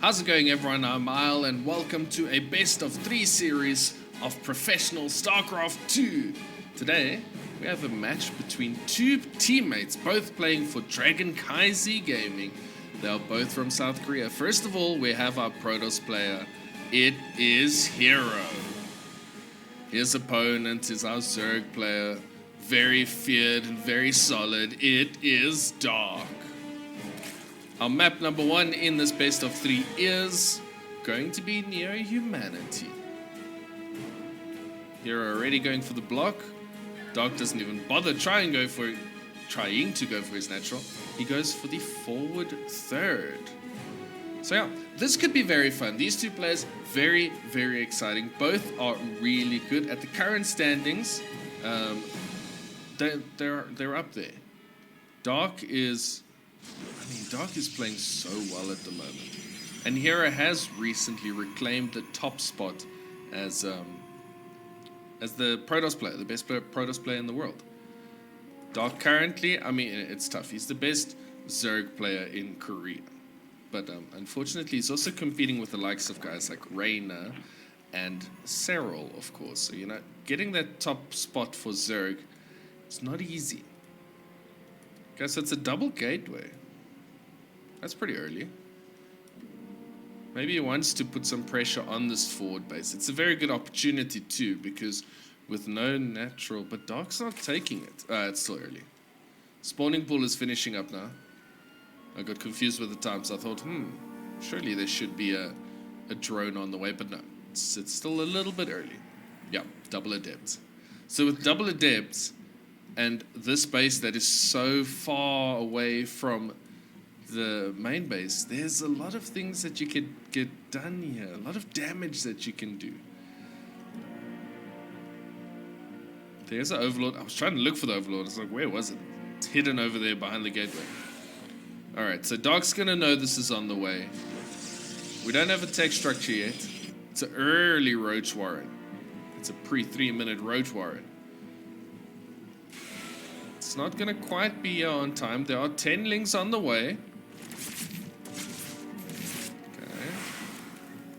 How's it going, everyone? I'm Isle, and welcome to a best of 3 series of professional StarCraft 2. Today, we have a match between two teammates, both playing for Dragon Kaizi Gaming. They are both from South Korea. First of all, we have our Protoss player. It is herO. His opponent is our Zerg player. Very feared and very solid. It is Dark. Our map number 1 in this best of 3 is going to be Near Humanity. herO already going for the block. Dark doesn't even bother trying to go for his natural. He goes for the forward third. So yeah, this could be very fun. These two players, very, very exciting. Both are really good at the current standings. They're up there. Dark is playing so well at the moment, and herO has recently reclaimed the top spot as the Protoss player, the best Protoss player in the world. Dark currently, it's tough. He's the best Zerg player in Korea, but unfortunately, he's also competing with the likes of guys like Reina and herO, of course. So getting that top spot for Zerg, it's not easy. Okay, so it's a double gateway. That's pretty early. Maybe he wants to put some pressure on this forward base. It's a very good opportunity too, because with no natural, but Dark's not taking it. It's still early. Spawning pool is finishing up now. I got confused with the times. I thought, surely there should be a drone on the way, but no. It's still a little bit early. Yeah, double adepts. So with double adepts, and this base that is so far away from the main base, there's a lot of things that you could get done here, a lot of damage that you can do. There's an overlord. I was trying to look for the overlord. I was like, where was it? It's hidden over there behind the gateway. Alright, so Dark's gonna know this is on the way. We don't have a tech structure yet. It's an early Roach Warren. It's a pre-3-minute Roach Warren. It's not gonna quite be here on time. There are 10 lings on the way.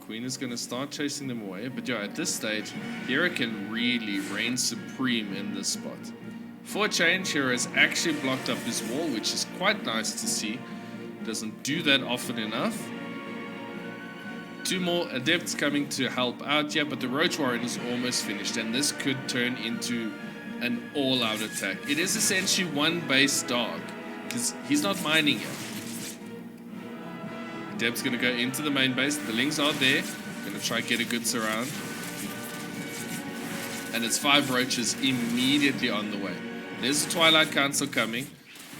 Queen is going to start chasing them away, but yeah, at this stage, herO can really reign supreme in this spot. For a change, herO has actually blocked up his wall, which is quite nice to see. Doesn't do that often enough. 2 more adepts coming to help out here, but the Roach Warren is almost finished, and this could turn into an all-out attack. It is essentially one base Dark, because he's not mining it. Deb's going to go into the main base. The lings are there. Going to try get a good surround. And it's 5 roaches immediately on the way. There's the Twilight Council coming.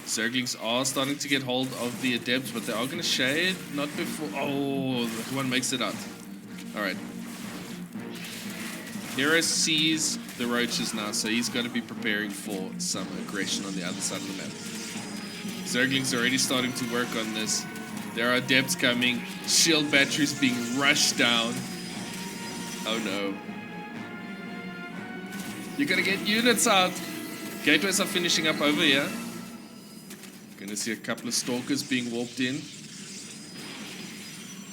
Zerglings are starting to get hold of the adepts, but they are going to shade. Not before. Oh, one makes it out. Alright. herO sees the roaches now, so he's going to be preparing for some aggression on the other side of the map. Zerglings are already starting to work on this. There are adepts coming. Shield batteries being rushed down. Oh no. You're gonna get units out. Gateways are finishing up over here. Gonna see a couple of stalkers being warped in.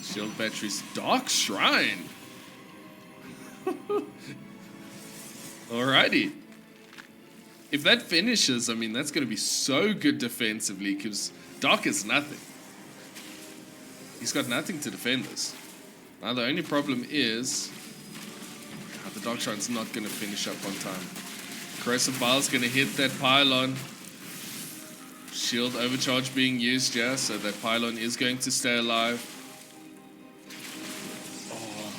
Shield batteries. Dark Shrine. Alrighty. If that finishes, that's gonna be so good defensively, because Dark is nothing. He's got nothing to defend this. Now the only problem is the Dark Shrine's not going to finish up on time. Corrosive Bile's going to hit that pylon. Shield overcharge being used, yeah, so that pylon is going to stay alive. Oh,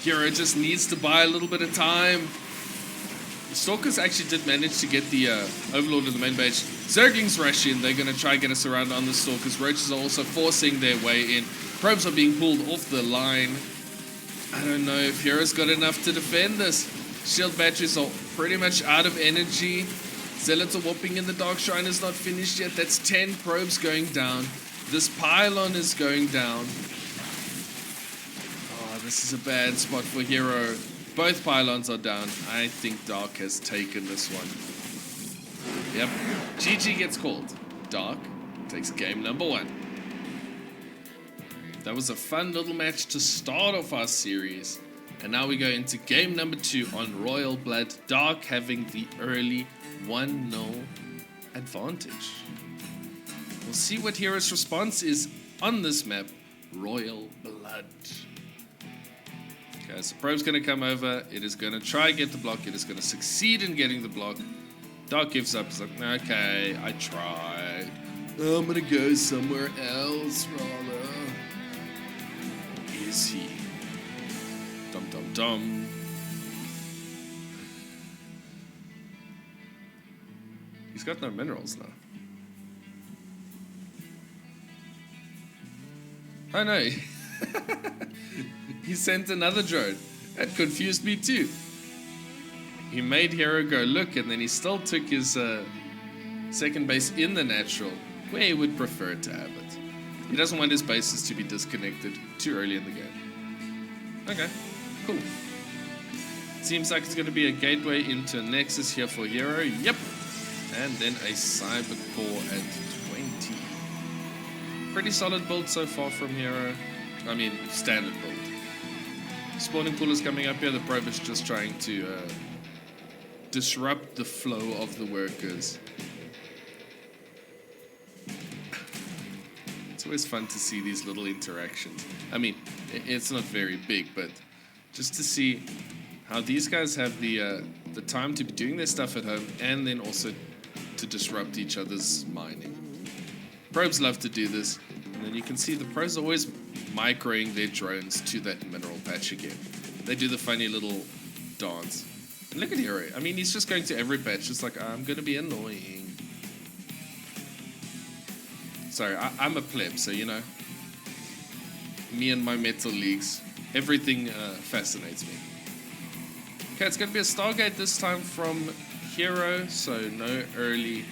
herO just needs to buy a little bit of time. The Stalkers actually did manage to get the Overlord in the main base. Zerglings rush in. They're going to try and get us around on the Stalkers. Roaches are also forcing their way in. Probes are being pulled off the line. I don't know if herO's got enough to defend this. Shield batteries are pretty much out of energy. Zealots are whopping in. The Dark Shrine is not finished yet. That's 10 probes going down. This pylon is going down. Oh, this is a bad spot for herO. Both pylons are down. I think Dark has taken this one. Yep. GG gets called. Dark takes game number 1. That was a fun little match to start off our series. And now we go into game number 2 on Royal Blood. Dark having the early 1-0 advantage. We'll see what herO's response is on this map, Royal Blood. Okay, so Probe's going to come over. It is going to try and get the block. It is going to succeed in getting the block. Dark gives up. He's like, okay, I tried. I'm going to go somewhere else, rather. Is he? Dum dum dum. He's got no minerals now. Oh no. He sent another drone. That confused me too. He made herO go look, and then he still took his second base in the natural, where he would prefer to have it. He doesn't want his bases to be disconnected too early in the game. Okay, cool. Seems like it's going to be a gateway into Nexus here for herO. Yep. And then a Cyber Core at 20. Pretty solid build so far from herO. I mean, standard build. Spawning pool is coming up here. The probe is just trying to disrupt the flow of the workers. It's always fun to see these little interactions. I mean, it's not very big, but just to see how these guys have the time to be doing their stuff at home, and then also to disrupt each other's mining. Probes love to do this, and then you can see the pros always microing their drones to that mineral patch again. They do the funny little dance. And look at herO. I mean, he's just going to every patch, just like, I'm going to be annoying. Sorry, I'm a pleb, so you know, me and my metal leagues, everything fascinates me. Okay, it's going to be a Stargate this time from herO, so no early,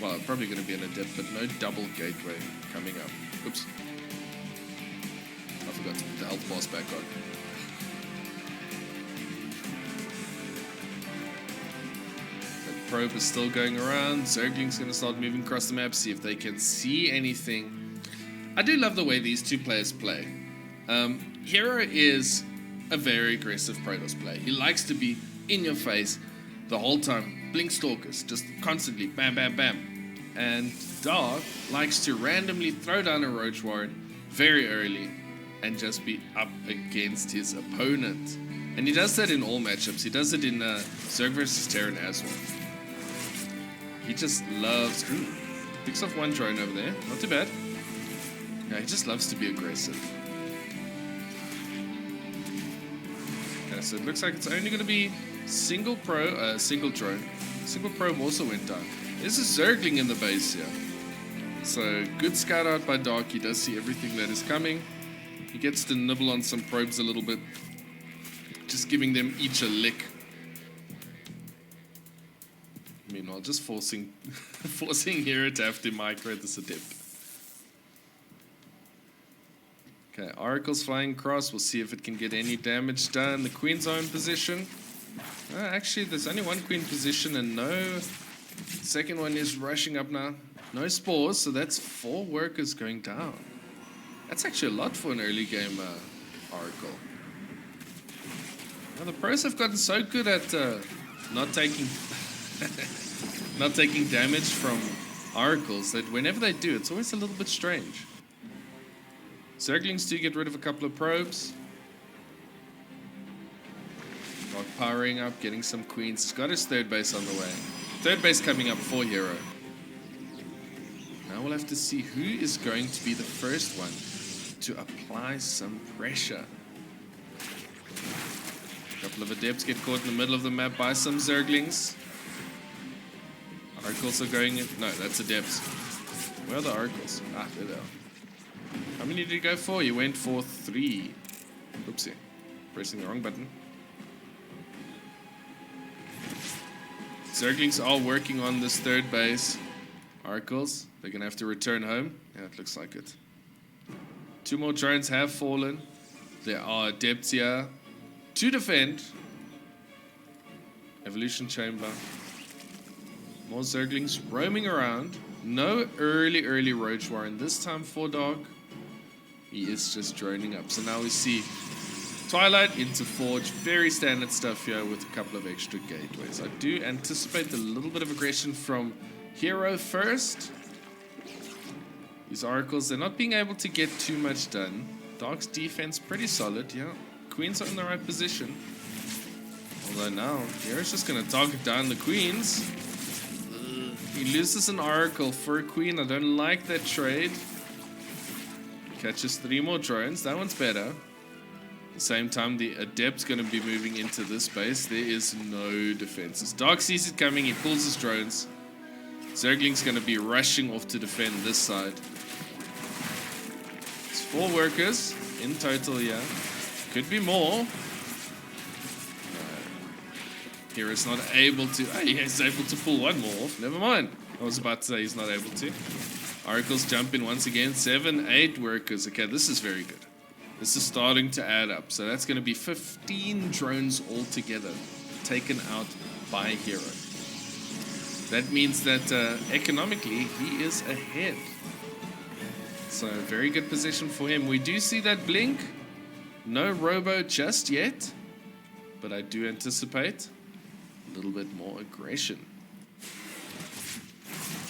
well, probably going to be an Adept, but no double gateway coming up. Oops. I forgot to put the health boss back on. The probe is still going around. Zergling's going to start moving across the map, see if they can see anything. I do love the way these two players play. herO is a very aggressive Protoss player. He likes to be in your face the whole time. Blink Stalkers, just constantly bam, bam, bam. And Dark likes to randomly throw down a Roach Warren very early and just be up against his opponent. And he does that in all matchups. He does it in Zerg vs Terran as well. He just loves... Ooh, picks off one drone over there. Not too bad. Yeah, he just loves to be aggressive. Okay, so it looks like it's only going to be single drone. Single probe also went down. There's a Zergling in the base here. So, good scout out by Dark. He does see everything that is coming. He gets to nibble on some probes a little bit. Just giving them each a lick. Meanwhile, just forcing herO to have to micro this Adept. Okay, Oracle's flying across. We'll see if it can get any damage done. The Queen's own position. Actually, there's only one Queen position and no... Second one is rushing up now. No spores, so that's 4 workers going down. That's actually a lot for an early game Oracle. Now, the pros have gotten so good at not taking not taking damage from Oracles that whenever they do, it's always a little bit strange. Zerglings do get rid of a couple of probes. Dark powering up, getting some queens. He's got his third base on the way. Third base coming up for herO. Now we'll have to see who is going to be the first one to apply some pressure. A couple of Adepts get caught in the middle of the map by some Zerglings. Oracles are going in. No, that's Adepts. Where are the Oracles? Ah, there they are. How many did he go for? He went for 3. Oopsie. Pressing the wrong button. Zerglings are working on this third base. Oracles, they're going to have to return home. Yeah, it looks like it. 2 more drones have fallen. There are Adepts here to defend. Evolution Chamber. More Zerglings roaming around. No early Roach Warren this time for Dark. He is just droning up. So now we see Twilight into Forge. Very standard stuff here with a couple of extra gateways. I do anticipate a little bit of aggression from herO first. These Oracles, they're not being able to get too much done. Dark's defense pretty solid, yeah. Queens are in the right position. Although now, hero's just going to target down the Queens. He loses an Oracle for a Queen. I don't like that trade. Catches 3 more drones. That one's better. At the same time, the Adept's going to be moving into this base. There is no defenses. Dark sees it coming. He pulls his drones. Zergling's going to be rushing off to defend this side. It's 4 workers in total here. Could be more. Hero's not able to... Oh, he's able to pull 1 more off. Never mind. I was about to say he's not able to. Oracles jump in once again. 7, 8 workers. Okay, this is very good. This is starting to add up. So that's going to be 15 drones altogether taken out by herO. That means that economically he is ahead. So very good position for him. We do see that blink. No robo just yet. But I do anticipate a little bit more aggression.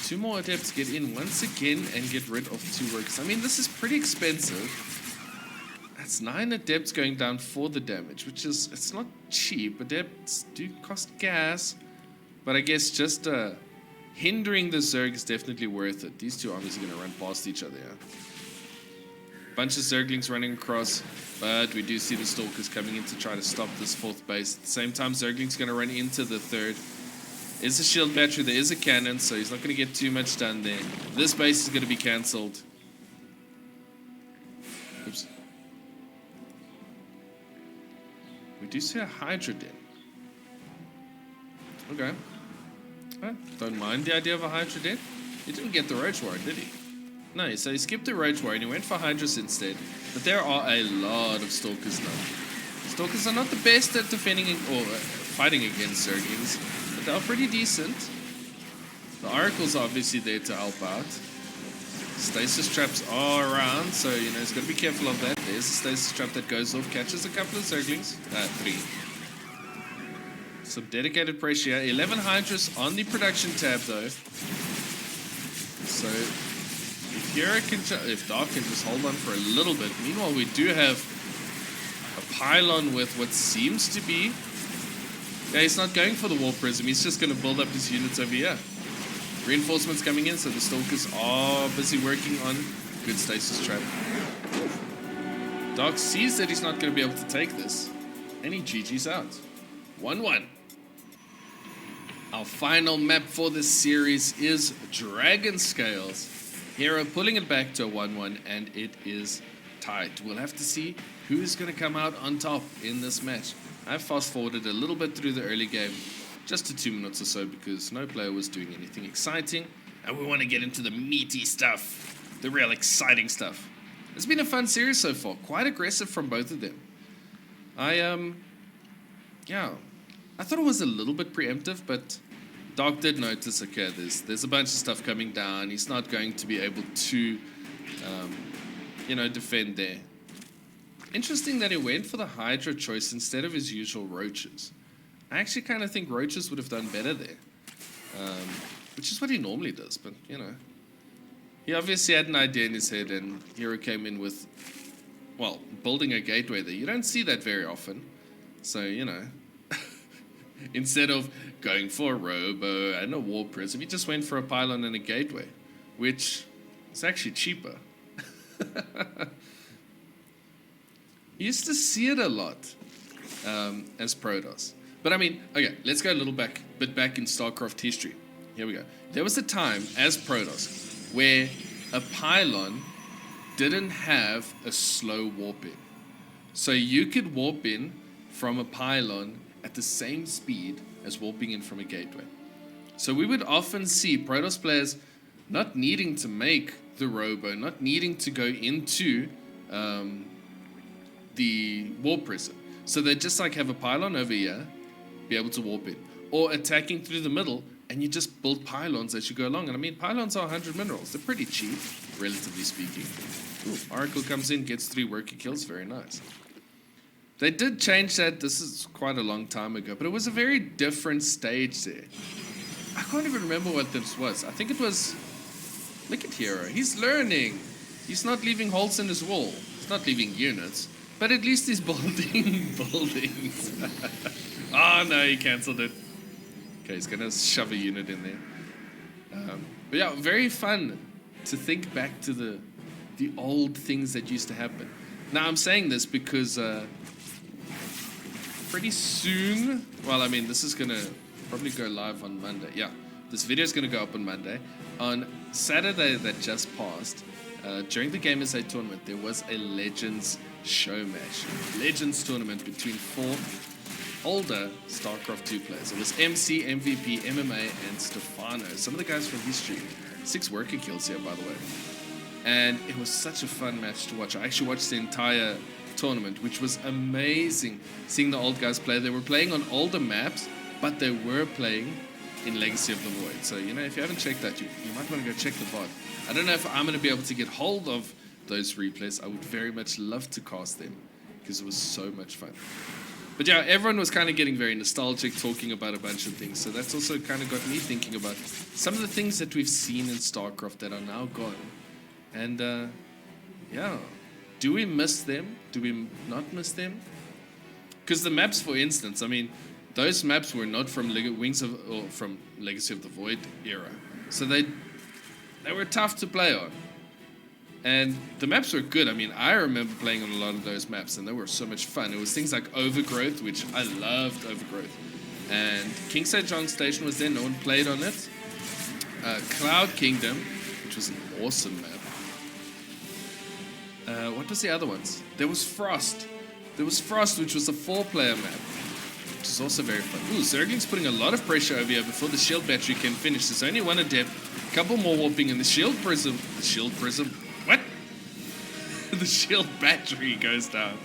2 more Adepts get in once again and get rid of 2 workers. I mean, this is pretty expensive. That's 9 Adepts going down for the damage, which is, it's not cheap. Adepts do cost gas, but I guess just hindering the Zerg is definitely worth it. These 2 armies are going to run past each other. Yeah? Bunch of Zerglings running across, but we do see the Stalkers coming in to try to stop this 4th base. At the same time, Zergling's going to run into the 3rd. Is a shield battery, there is a cannon, so he's not going to get too much done there. This base is going to be cancelled. Oops. We do see a Hydra Den. Okay. Don't mind the idea of a Hydra Den. He didn't get the Roach Warren, did he? No, so he skipped the Roach Warren, he went for Hydras instead. But there are a lot of Stalkers now. Stalkers are not the best at defending or fighting against Zerglings, but they're pretty decent. The Oracle's are obviously there to help out. Stasis traps are around, so you know he's got to be careful of that. There's a stasis trap that goes off, catches a couple of Zerglings. 3. Some dedicated pressure here. 11 Hydras on the production tab though. So if Dark can just hold on for a little bit. Meanwhile, we do have a pylon with what seems to be... Yeah, he's not going for the War Prism. He's just going to build up his units over here. Reinforcements coming in, so the Stalkers are busy working on good stasis trap. Dark sees that he's not going to be able to take this, and he GG's out. 1-1. Our final map for this series is Dragon Scales. herO pulling it back to a 1-1, and it is tied. We'll have to see who is going to come out on top in this match. I've fast-forwarded a little bit through the early game, just to 2 minutes or so, because no player was doing anything exciting, and we want to get into the meaty stuff, the real exciting stuff. It's been a fun series so far, quite aggressive from both of them. I thought it was a little bit preemptive, but Dark did notice, okay, there's a bunch of stuff coming down. He's not going to be able to, defend there. Interesting that he went for the Hydra choice instead of his usual Roaches. I actually kind of think Roaches would have done better there, which is what he normally does, but, you know. He obviously had an idea in his head, and herO came in with, well, building a gateway there. You don't see that very often, so, you know. Instead of going for a Robo and a War Prism, he just went for a Pylon and a Gateway, which is actually cheaper. You used to see it a lot as Protoss. But I mean, okay, let's go a little bit back in StarCraft history. Here we go. There was a time as Protoss where a Pylon didn't have a slow warp in. So you could warp in from a Pylon at the same speed as warping in from a gateway. So we would often see Protoss players not needing to make the Robo, not needing to go into the Warp Prism. So they'd just like have a Pylon over here, be able to warp in. Or attacking through the middle, and you just build pylons as you go along. And I mean, pylons are 100 minerals. They're pretty cheap, relatively speaking. Ooh, Oracle comes in, gets 3 worker kills. Very nice. They did change that. This is quite a long time ago, but it was a very different stage there. I can't even remember what this was. I think it was... Look at herO. He's learning. He's not leaving holes in his wall. He's not leaving units. But at least he's building buildings. Oh, no, he cancelled it. Okay, he's going to shove a unit in there. But yeah, very fun to think back to the old things that used to happen. Now, I'm saying this because pretty soon... Well, I mean, this is going to probably go live on Monday. Yeah, this video is going to go up on Monday. On Saturday that just passed, during the Game SA tournament, there was a Legends show match. Legends tournament between 4 older StarCraft 2 players. It was MC, MVP, MMA, and Stefano. Some of the guys from history. 6 worker kills here, by the way. And it was such a fun match to watch. I actually watched the entire tournament, which was amazing seeing the old guys play. They were playing on older maps, but they were playing in Legacy of the Void. So, you know, if you haven't checked that, you might want to go check the VOD. I don't know if I'm going to be able to get hold of those replays. I would very much love to cast them because it was so much fun. But yeah, everyone was kind of getting very nostalgic, talking about a bunch of things. So that's also kind of got me thinking about some of the things that we've seen in StarCraft that are now gone. And yeah, do we miss them? Do we not miss them? Because the maps, for instance, I mean, those maps were not from from Legacy of the Void era, so they were tough to play on. And the maps were good. I mean, I remember playing on a lot of those maps, and they were so much fun. It was things like Overgrowth, which I loved Overgrowth, and King's John Station was there. No one played on it. Cloud Kingdom, which was an awesome map. What was the other ones? There was Frost. There was Frost, which was a 4-player map, which is also very fun. Ooh, Zergling's putting a lot of pressure over here before the shield battery can finish. There's only one adept, a couple more warping, and the shield prism. The shield prism? What? The shield battery goes down.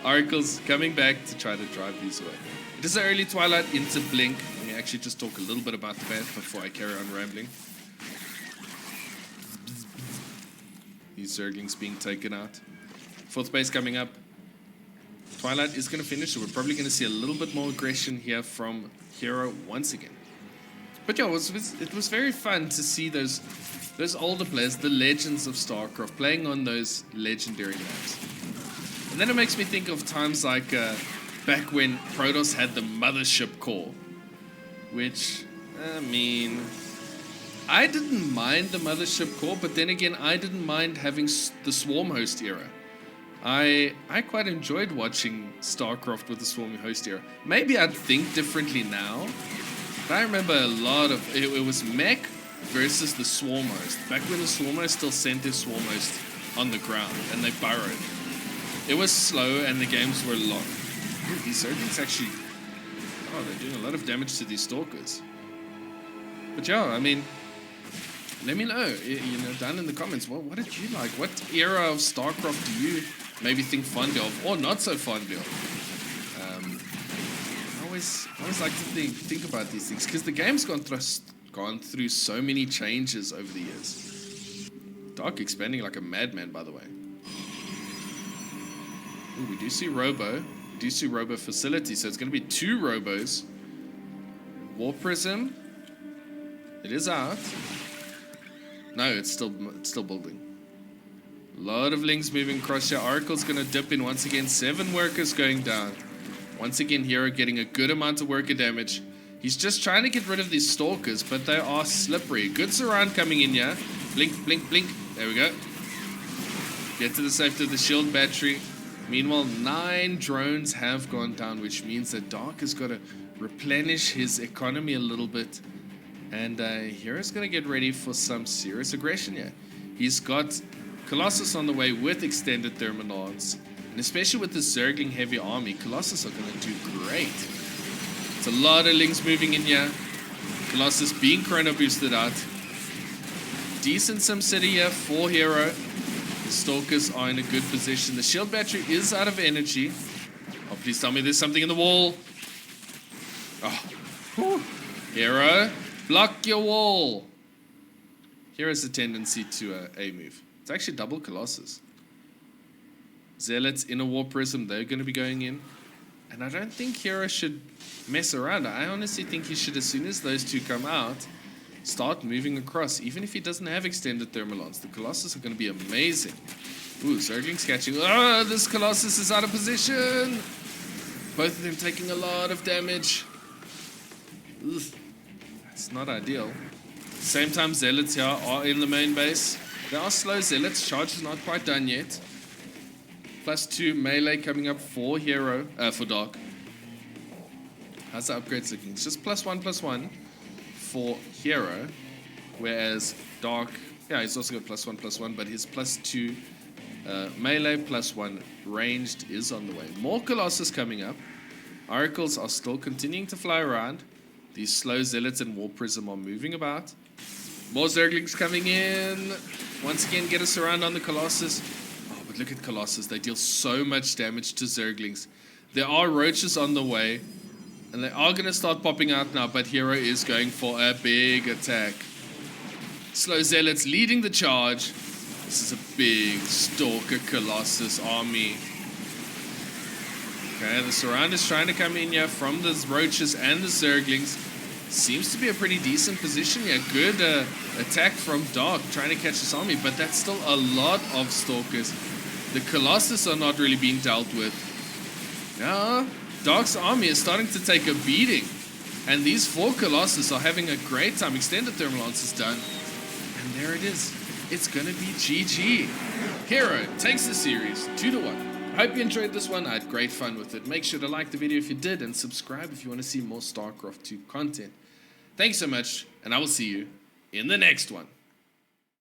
Oracle's coming back to try to drive these away. It is an early twilight into Blink. Let me actually just talk a little bit about the map before I carry on rambling. These Zerglings being taken out. 4th base coming up. Twilight is going to finish, so we're probably going to see a little bit more aggression here from herO once again. But yeah, it was very fun to see those older players, the legends of StarCraft, playing on those legendary maps. And then it makes me think of times like back when Protoss had the Mothership core, which, I mean, I didn't mind the Mothership core, but then again, I didn't mind having the Swarm Host era. I quite enjoyed watching StarCraft with the Swarm Host era. Maybe I'd think differently now, but I remember a lot of... It was mech versus the Swarm Host. Back when the Swarm Host still sent their Swarm Host on the ground, and they burrowed. It was slow, and the games were long. Ooh, these Zerglings actually... Oh, they're doing a lot of damage to these Stalkers. But yeah, I mean... Let me know, down in the comments, what did you like? What era of StarCraft do you maybe think fondly of, or not so fondly of? I always like to think about these things, because the game's gone through so many changes over the years. Dark expanding like a madman, by the way. Ooh, we do see Robo. We do see Robo Facility, so it's going to be 2 Robos. War Prism. It is out. No, it's still building. A lot of links moving across here. Oracle's going to dip in once again. 7 workers going down. Once again, herO getting a good amount of worker damage. He's just trying to get rid of these Stalkers, but they are slippery. Good surround coming in here. Blink, blink, blink. There we go. Get to the safety of the shield battery. Meanwhile, 9 drones have gone down, which means that Dark has got to replenish his economy a little bit. And herO's going to get ready for some serious aggression here. He's got Colossus on the way with extended Thermonauts. And especially with the Zergling heavy army, Colossus are going to do great. It's a lot of links moving in here. Colossus being chrono boosted out. Decent SimCity here for herO. The Stalkers are in a good position. The shield battery is out of energy. Oh, please tell me there's something in the wall. Oh, whew. herO Block your wall. Here is a tendency to A move. It's actually double Colossus. Zealots, Inner War Prism, they're going to be going in. And I don't think herO should mess around. I honestly think he should, as soon as those two come out, start moving across. Even if he doesn't have extended Thermalons, the Colossus are going to be amazing. Ooh, Zergling's catching. Oh, this Colossus is out of position. Both of them taking a lot of damage. Ugh. That's not ideal. Same time, Zealots here are in the main base. They are slow Zealots. Charge is not quite done yet. +2 melee coming up for herO, for Dark. How's the upgrades looking? It's just +1/+1 for herO, whereas Dark, yeah, he's also got +1/+1, but his +2 melee +1 ranged is on the way. More Colossus coming up. Oracles are still continuing to fly around. These slow Zealots and War Prism are moving about. More Zerglings coming in. Once again, get us around on the Colossus. Oh, but look at Colossus. They deal so much damage to Zerglings. There are roaches on the way, and they are going to start popping out now, but herO is going for a big attack. Slow Zealots leading the charge. This is a big Stalker Colossus army. Okay, the Surround is trying to come in here from the roaches and the Zerglings. Seems to be a pretty decent position here. Good attack from Dark, trying to catch this army, but that's still a lot of Stalkers. The Colossus are not really being dealt with. Now, Dark's army is starting to take a beating, and these 4 Colossus are having a great time. Extended Thermalance is done, and there it is. It's gonna be GG. herO takes the series 2-1. I hope you enjoyed this one. I had great fun with it. Make sure to like the video if you did, and subscribe if you want to see more StarCraft 2 content. Thanks so much, and I will see you in the next one.